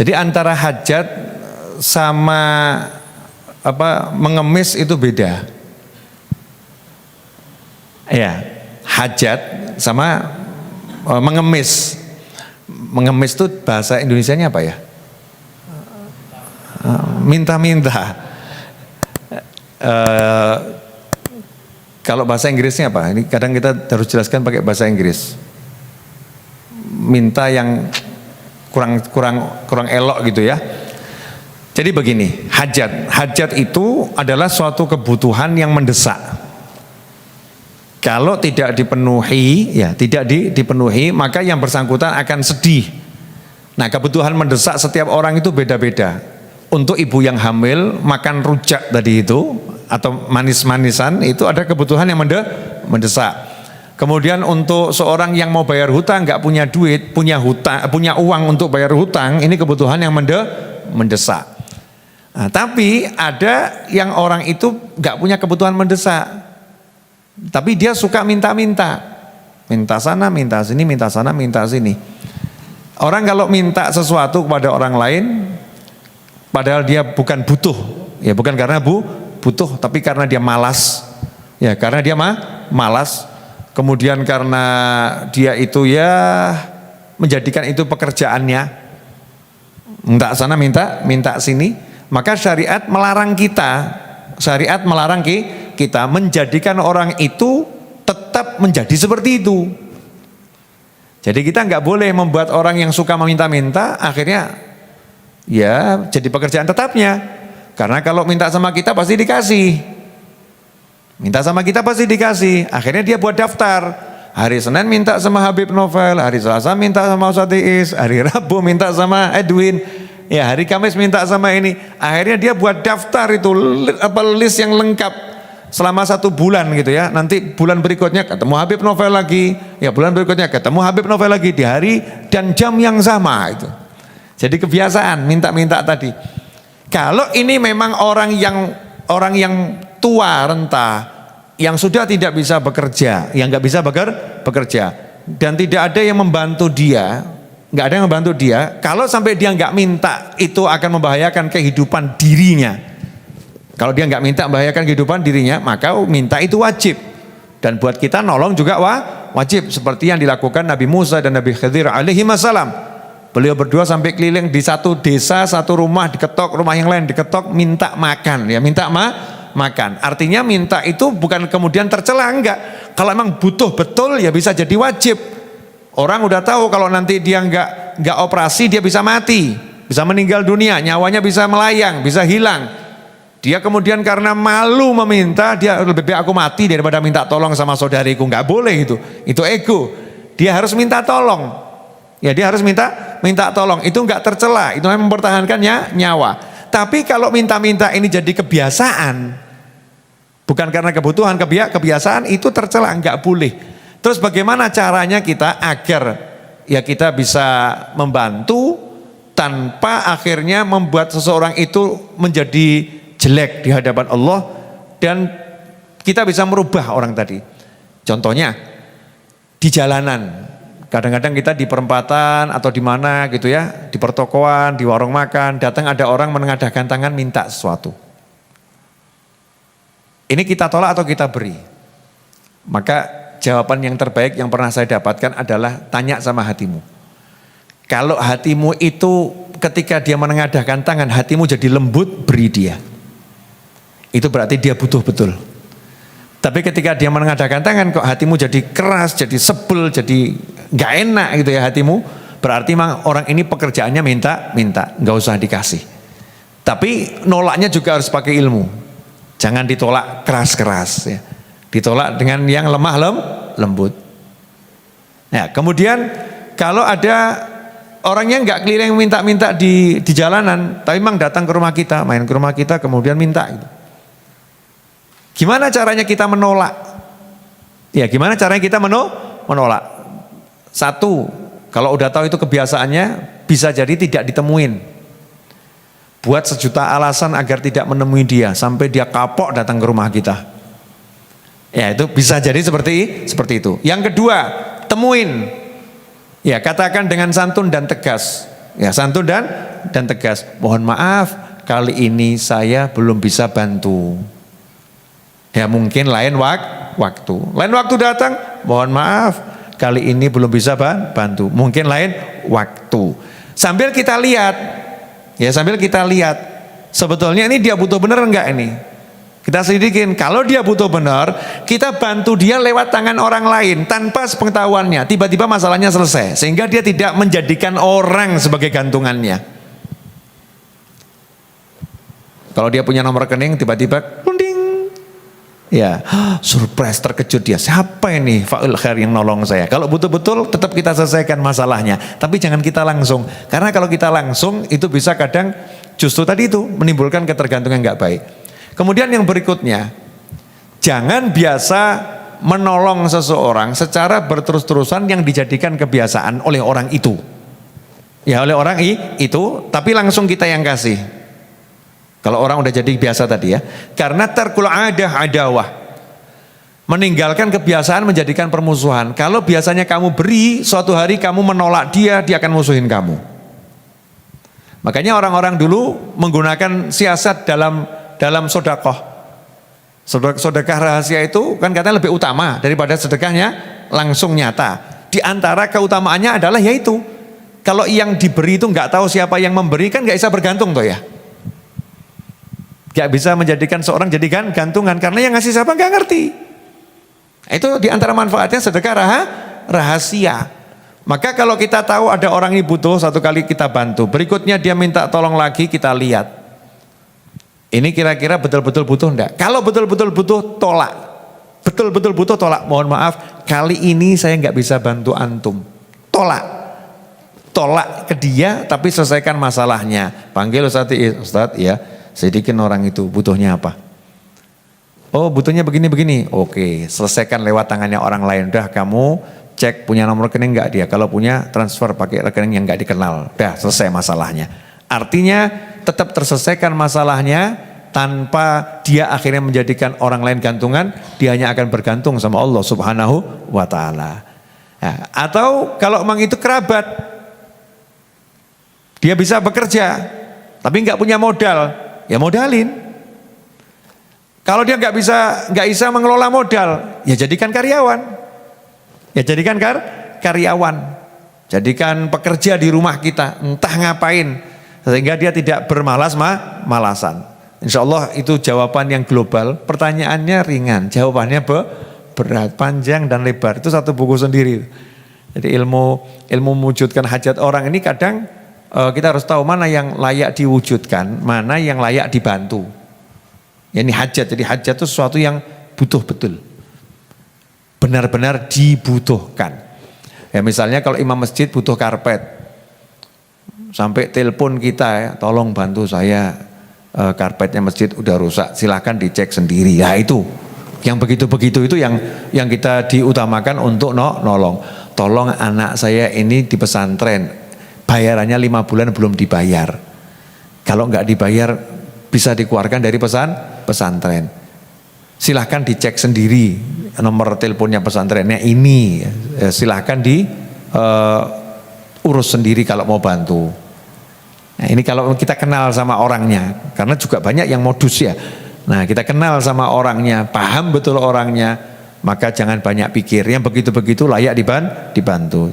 Jadi antara hajat sama mengemis itu beda. Ya, hajat sama mengemis. Mengemis itu bahasa Indonesianya apa ya? Minta-minta. Kalau bahasa Inggrisnya apa? Ini kadang kita harus jelaskan pakai bahasa Inggris. Minta yang kurang elok gitu ya. Jadi begini, hajat itu adalah suatu kebutuhan yang mendesak. Kalau tidak dipenuhi, maka yang bersangkutan akan sedih. Nah, kebutuhan mendesak setiap orang itu beda-beda. Untuk ibu yang hamil makan rujak tadi itu atau manis-manisan itu ada kebutuhan yang mendesak. Kemudian untuk seorang yang mau bayar hutang nggak punya duit, punya uang untuk bayar hutang, ini kebutuhan yang mendesak. Nah, tapi ada yang orang itu nggak punya kebutuhan mendesak, tapi dia suka minta-minta, minta sana, minta sini, minta sana, minta sini. Orang kalau minta sesuatu kepada orang lain, padahal dia bukan butuh, ya bukan karena butuh, tapi karena dia malas, ya karena dia malas. Kemudian karena dia itu ya menjadikan itu pekerjaannya, minta sana minta sini, maka syariat melarang kita menjadikan orang itu tetap menjadi seperti itu. Jadi kita nggak boleh membuat orang yang suka meminta-minta akhirnya ya jadi pekerjaan tetapnya, karena kalau minta sama kita pasti dikasih. Minta sama kita pasti dikasih. Akhirnya dia buat daftar. Hari Senin minta sama Habib Novel, hari Selasa minta sama Ustadz Iis, hari Rabu minta sama Edwin, ya hari Kamis minta sama ini. Akhirnya dia buat daftar itu list yang lengkap selama 1 bulan gitu ya. Nanti bulan berikutnya ketemu Habib Novel lagi, ya bulan berikutnya ketemu Habib Novel lagi di hari dan jam yang sama itu. Jadi kebiasaan minta-minta tadi. Kalau ini memang orang yang tua renta, yang sudah tidak bisa bekerja, yang nggak bisa bekerja, dan tidak ada yang membantu dia, nggak ada yang membantu dia. Kalau sampai dia nggak minta, itu akan membahayakan kehidupan dirinya. Kalau dia nggak minta membahayakan kehidupan dirinya, maka minta itu wajib. Dan buat kita nolong juga wajib, seperti yang dilakukan Nabi Musa dan Nabi Khidir alaihi wassalam. Beliau berdua sampai keliling di satu desa, satu rumah diketok, rumah yang lain diketok, minta makan, ya minta makan. Artinya minta itu bukan kemudian tercela, enggak. Kalau emang butuh betul ya bisa jadi wajib. Orang udah tahu kalau nanti dia enggak operasi dia bisa mati, bisa meninggal dunia, nyawanya bisa melayang, bisa hilang. Dia kemudian karena malu meminta, dia lebih baik aku mati daripada minta tolong sama saudariku. Enggak boleh itu ego. Dia harus minta tolong. Ya dia harus minta tolong. Itu enggak tercela, itu mempertahankan nyawa. Tapi kalau minta-minta ini jadi kebiasaan, bukan karena kebutuhan, kebiasaan, itu tercela, enggak boleh. Terus bagaimana caranya kita agar ya kita bisa membantu tanpa akhirnya membuat seseorang itu menjadi jelek di hadapan Allah dan kita bisa merubah orang tadi. Contohnya di jalanan. Kadang-kadang kita di perempatan atau di mana gitu ya, di pertokoan, di warung makan, datang ada orang menengadahkan tangan minta sesuatu. Ini kita tolak atau kita beri? Maka jawaban yang terbaik yang pernah saya dapatkan adalah tanya sama hatimu. Kalau hatimu itu ketika dia menengadahkan tangan, hatimu jadi lembut, beri dia. Itu berarti dia butuh betul. Tapi ketika dia menengadahkan tangan kok hatimu jadi keras, jadi sebel, jadi nggak enak gitu ya hatimu, berarti memang orang ini pekerjaannya minta, nggak usah dikasih. Tapi nolaknya juga harus pakai ilmu. Jangan ditolak keras-keras ya. Ditolak dengan yang lemah lembut. Nah, kemudian kalau ada orang yang nggak keliling minta-minta di jalanan, tapi memang datang ke rumah kita, main ke rumah kita kemudian minta gitu. Gimana caranya kita menolak? Ya gimana caranya kita menolak? Satu, kalau udah tahu itu kebiasaannya, bisa jadi tidak ditemuin. Buat sejuta alasan agar tidak menemui dia, sampai dia kapok datang ke rumah kita. Ya itu bisa jadi seperti itu. Yang kedua, temuin. Ya katakan dengan santun dan tegas. Ya, santun dan tegas. Mohon maaf, kali ini saya belum bisa bantu. Ya mungkin lain waktu. Lain waktu datang, mohon maaf, kali ini belum bisa bantu. Mungkin lain waktu. Sambil kita lihat, ya sambil kita lihat, sebetulnya ini dia butuh bener enggak ini? Kita selidikin, kalau dia butuh benar, kita bantu dia lewat tangan orang lain tanpa sepengetahuannya. Tiba-tiba masalahnya selesai, sehingga dia tidak menjadikan orang sebagai gantungannya. Kalau dia punya nomor rekening, tiba-tiba klunding, ya surprise, terkejut dia. Siapa ini fa'il khair yang nolong saya? Kalau betul-betul tetap kita selesaikan masalahnya, tapi jangan kita langsung. Karena kalau kita langsung itu bisa kadang justru tadi itu menimbulkan ketergantungan nggak baik. Kemudian yang berikutnya, jangan biasa menolong seseorang secara berterus-terusan yang dijadikan kebiasaan oleh orang itu. Ya oleh orang itu, tapi langsung kita yang kasih. Kalau orang udah jadi biasa tadi ya. Karena tarkul adah adawah. Meninggalkan kebiasaan menjadikan permusuhan. Kalau biasanya kamu beri, suatu hari kamu menolak dia, dia akan musuhin kamu. Makanya orang-orang dulu menggunakan siasat dalam sodakoh. Sedekah rahasia itu kan katanya lebih utama daripada sedekahnya langsung nyata. Di antara keutamaannya adalah yaitu kalau yang diberi itu nggak tahu siapa yang memberi kan nggak bisa bergantung toh ya. Nggak bisa menjadikan seorang jadikan gantungan karena yang ngasih siapa nggak ngerti. Itu di antara manfaatnya sedekah rahasia. Maka kalau kita tahu ada orang ini butuh, satu kali kita bantu. Berikutnya dia minta tolong lagi, kita lihat. Ini kira-kira betul-betul butuh enggak? Kalau betul-betul butuh, tolak. Betul-betul butuh, tolak. Mohon maaf, kali ini saya nggak bisa bantu antum. Tolak. Tolak ke dia, tapi selesaikan masalahnya. Panggil Ustadz, ya, sedikin orang itu butuhnya apa? Oh, butuhnya begini-begini. Oke, selesaikan lewat tangannya orang lain. Udah, kamu cek punya nomor rekening nggak dia? Kalau punya, transfer pakai rekening yang nggak dikenal. Udah, selesai masalahnya. Artinya tetap terselesaikan masalahnya tanpa dia akhirnya menjadikan orang lain gantungan, dia hanya akan bergantung sama Allah Subhanahu wa taala. Nah, atau kalau memang itu kerabat, dia bisa bekerja tapi nggak punya modal, ya modalin. Kalau dia nggak bisa mengelola modal, ya jadikan karyawan. Ya jadikan karyawan. Jadikan pekerja di rumah kita, entah ngapain. Sehingga dia tidak bermalas-malasan. Insya Allah itu jawaban yang global. Pertanyaannya ringan, jawabannya berat, panjang dan lebar. Itu satu buku sendiri. Jadi ilmu mewujudkan hajat orang ini kadang kita harus tahu mana yang layak diwujudkan, mana yang layak dibantu. Ya, ini hajat. Jadi hajat itu sesuatu yang butuh betul, benar-benar dibutuhkan. Ya misalnya kalau imam masjid butuh karpet. Sampai telepon kita ya, tolong bantu saya karpetnya masjid udah rusak, silahkan dicek sendiri. Ya itu, yang begitu-begitu itu yang kita diutamakan untuk nolong. Tolong anak saya ini di pesantren, bayarannya 5 bulan belum dibayar. Kalau nggak dibayar bisa dikeluarkan dari pesantren. Silahkan dicek sendiri nomor teleponnya pesantrennya ini. Silahkan urus sendiri kalau mau bantu. Nah ini kalau kita kenal sama orangnya, karena juga banyak yang modus ya. Nah kita kenal sama orangnya, paham betul orangnya, maka jangan banyak pikir. Yang begitu-begitu layak dibantu.